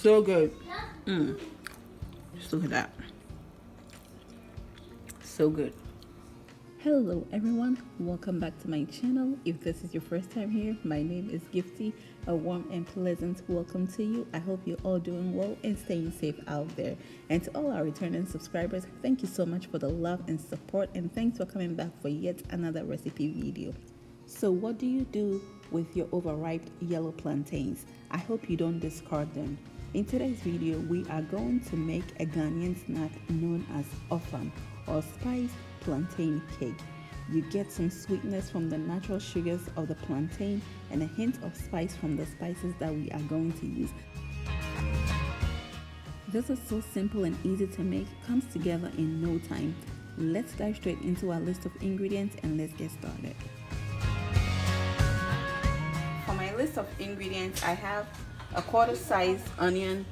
so good. Just look at that. So good. Hello everyone, welcome back to my channel. If this is your first time here, my name is Gifty. A warm and pleasant welcome to you. I hope you're all doing well and staying safe out there. And to all our returning subscribers, thank you so much for the love and support, and thanks for coming back for yet another recipe video. So what do you do with your overripe yellow plantains? I hope you don't discard them. In today's video, we are going to make a Ghanaian snack known as offam, or spiced plantain cake. You get some sweetness from the natural sugars of the plantain and a hint of spice from the spices that we are going to use. This is so simple and easy to make, comes together in no time. Let's dive straight into our list of ingredients and let's get started. For my list of ingredients, I have a quarter size onion,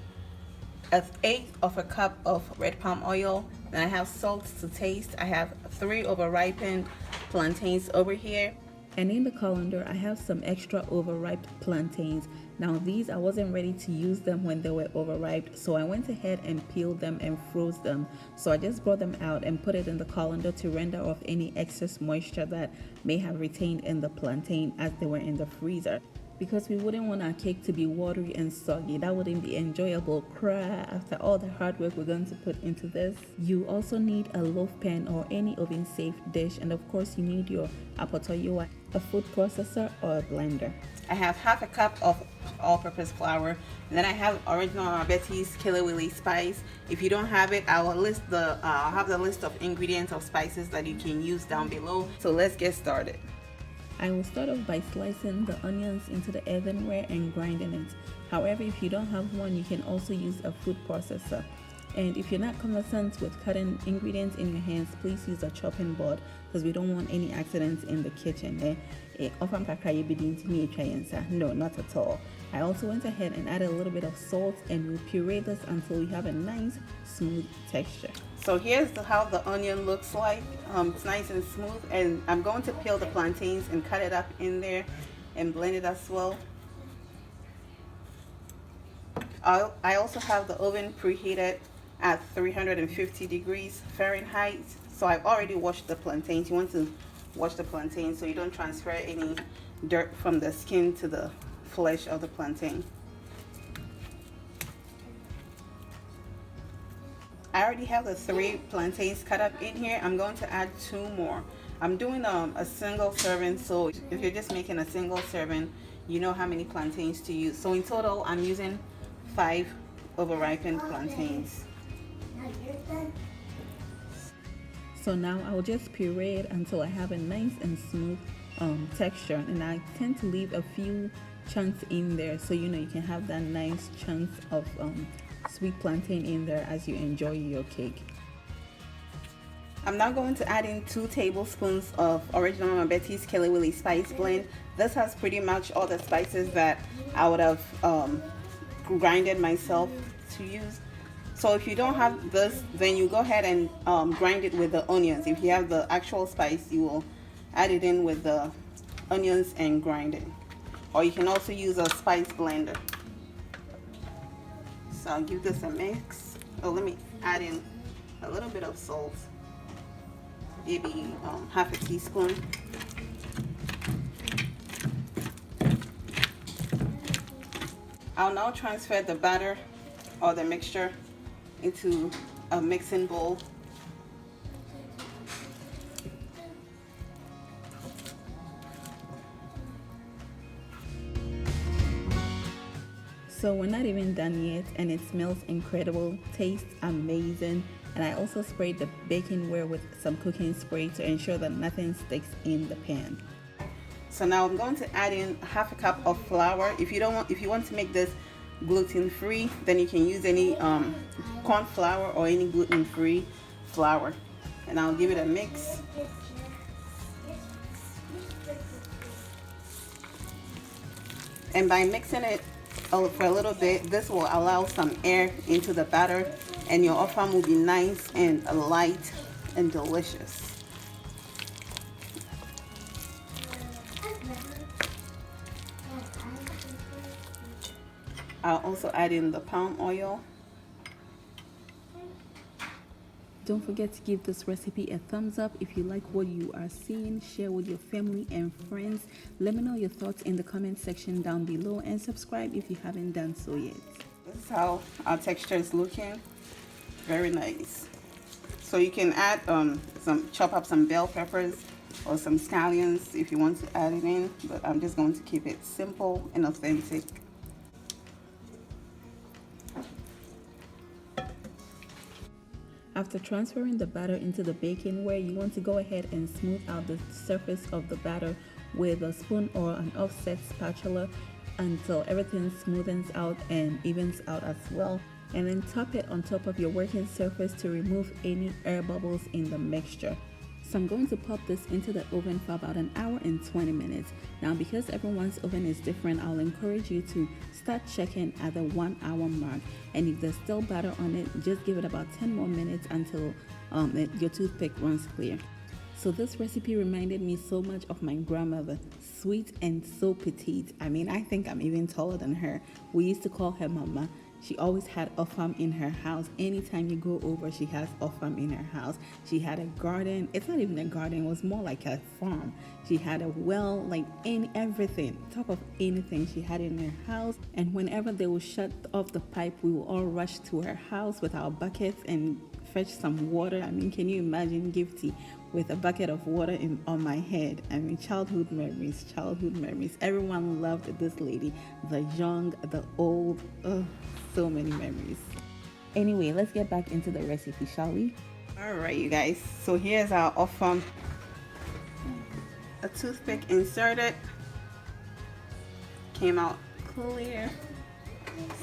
an eighth of a cup of red palm oil, and I have salt to taste. I have 3 overripened plantains over here, and in the colander I have some extra overripe plantains. Now these, I wasn't ready to use them when they were overripe, so I went ahead and peeled them and froze them. So I just brought them out and put it in the colander to render off any excess moisture that may have retained in the plantain as they were in the freezer, because we wouldn't want our cake to be watery and soggy. That wouldn't be enjoyable after all the hard work we're going to put into this. You also need a loaf pan or any oven safe dish, and of course you need your apotoyiwa, a food processor or a blender. I have half a cup of all-purpose flour, and then I have original Mama Betty's Kilawili spice. If you don't have it, I'll have the list of ingredients of spices that you can use down below. So let's get started. I will start off by slicing the onions into the earthenware and grinding it. However, if you don't have one, you can also use a food processor. And if you're not conversant with cutting ingredients in your hands, please use a chopping board, because we don't want any accidents in the kitchen. No, not at all. I also went ahead and added a little bit of salt, and we'll puree this until we have a nice smooth texture. So here's how the onion looks like. It's nice and smooth, and I'm going to peel the plantains and cut it up in there and blend it as well. I also have the oven preheated at 350 degrees Fahrenheit. So I've already washed the plantains. You want to wash the plantains so you don't transfer any dirt from the skin to the flesh of the plantain. I already have the 3 plantains cut up in here. I'm going to add 2 more. I'm doing a single serving, so if you're just making a single serving, you know how many plantains to use. So in total, I'm using 5 overripened plantains. So now I'll just puree it until I have a nice and smooth texture, and I tend to leave a few chunks in there so you can have that nice chunks of sweet plantain in there as you enjoy your cake. I'm now going to add in 2 tablespoons of original Mama Betty's Kilawili spice blend. This has pretty much all the spices that I would have grinded myself to use. So if you don't have this, then you go ahead and grind it with the onions. If you have the actual spice, you will add it in with the onions and grind it. Or you can also use a spice blender. So I'll give this a mix. Oh, let me add in a little bit of salt, maybe half a teaspoon. I'll now transfer the batter or the mixture into a mixing bowl. So we're not even done yet, and it smells incredible, tastes amazing. And I also sprayed the bakingware with some cooking spray to ensure that nothing sticks in the pan. So now I'm going to add in half a cup of flour. If you want to make this gluten-free, then you can use any corn flour or any gluten-free flour. And I'll give it a mix. And by mixing it for a little bit, this will allow some air into the batter, and your offam will be nice and light and delicious. I'll also add in the palm oil. Don't forget to give this recipe a thumbs up if you like what you are seeing. Share with your family and friends. Let me know your thoughts in the comment section down below, and subscribe if you haven't done so yet. This is how our texture is looking. Very nice. So you can add chop up some bell peppers or some scallions if you want to add it in, but I'm just going to keep it simple and authentic. After transferring the batter into the baking ware, you want to go ahead and smooth out the surface of the batter with a spoon or an offset spatula until everything smoothens out and evens out as well. And then top it on top of your working surface to remove any air bubbles in the mixture. So I'm going to pop this into the oven for about an hour and 20 minutes. Now, because everyone's oven is different, I'll encourage you to start checking at the 1 hour mark. And if there's still batter on it, just give it about 10 more minutes until your toothpick runs clear. So this recipe reminded me so much of my grandmother, sweet and so petite. I mean, I think I'm even taller than her. We used to call her Mama. She always had a farm in her house. Anytime you go over, she has a farm in her house. She had a garden. It's not even a garden. It was more like a farm. She had a well, like everything, top of anything she had in her house. And whenever they would shut off the pipe, we would all rush to her house with our buckets and fetch some water. I mean, can you imagine Gifty with a bucket of water on my head? I mean, childhood memories, childhood memories. Everyone loved this lady, the young, the old. So many memories. Anyway, let's get back into the recipe, shall we? All right, you guys. So here's our offam. A toothpick inserted. Came out clear.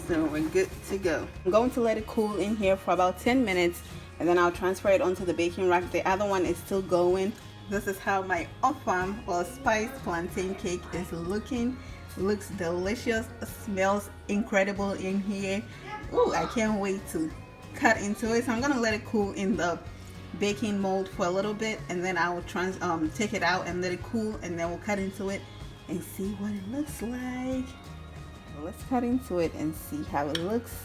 So we're good to go. I'm going to let it cool in here for about 10 minutes, and then I'll transfer it onto the baking rack. The other one is still going. This is how my offam or spiced plantain cake is looking. Looks delicious, smells incredible in here. Ooh, I can't wait to cut into it. So I'm gonna let it cool in the baking mold for a little bit, and then I will take it out and let it cool, and then we'll cut into it and see what it looks like. So let's cut into it and see how it looks.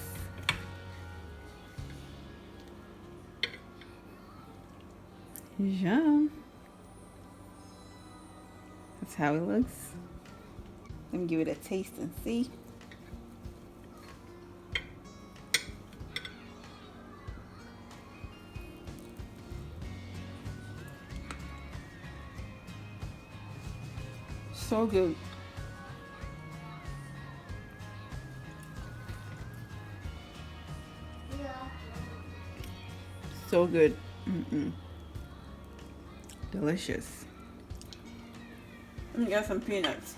Yeah, that's how it looks. Let me give it a taste and see. So good. So good. Delicious. Let me get some peanuts.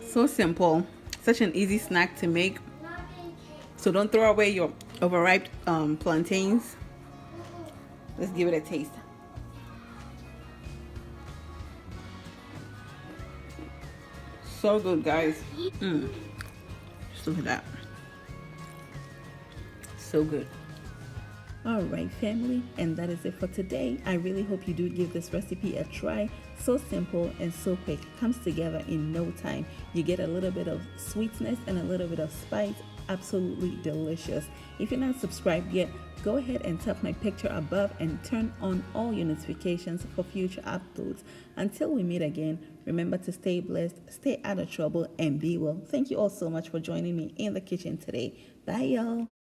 So simple, such an easy snack to make. So don't throw away your overripe plantains. Let's give it a taste. So good, guys. Just look at that. So good. All right, family, and that is it for today. I really hope you do give this recipe a try. So simple and so quick. Comes together in no time. You get a little bit of sweetness and a little bit of spice. Absolutely delicious. If you're not subscribed yet, go ahead and tap my picture above and turn on all your notifications for future uploads. Until we meet again, remember to stay blessed, stay out of trouble, and be well. Thank you all so much for joining me in the kitchen today. Bye, y'all.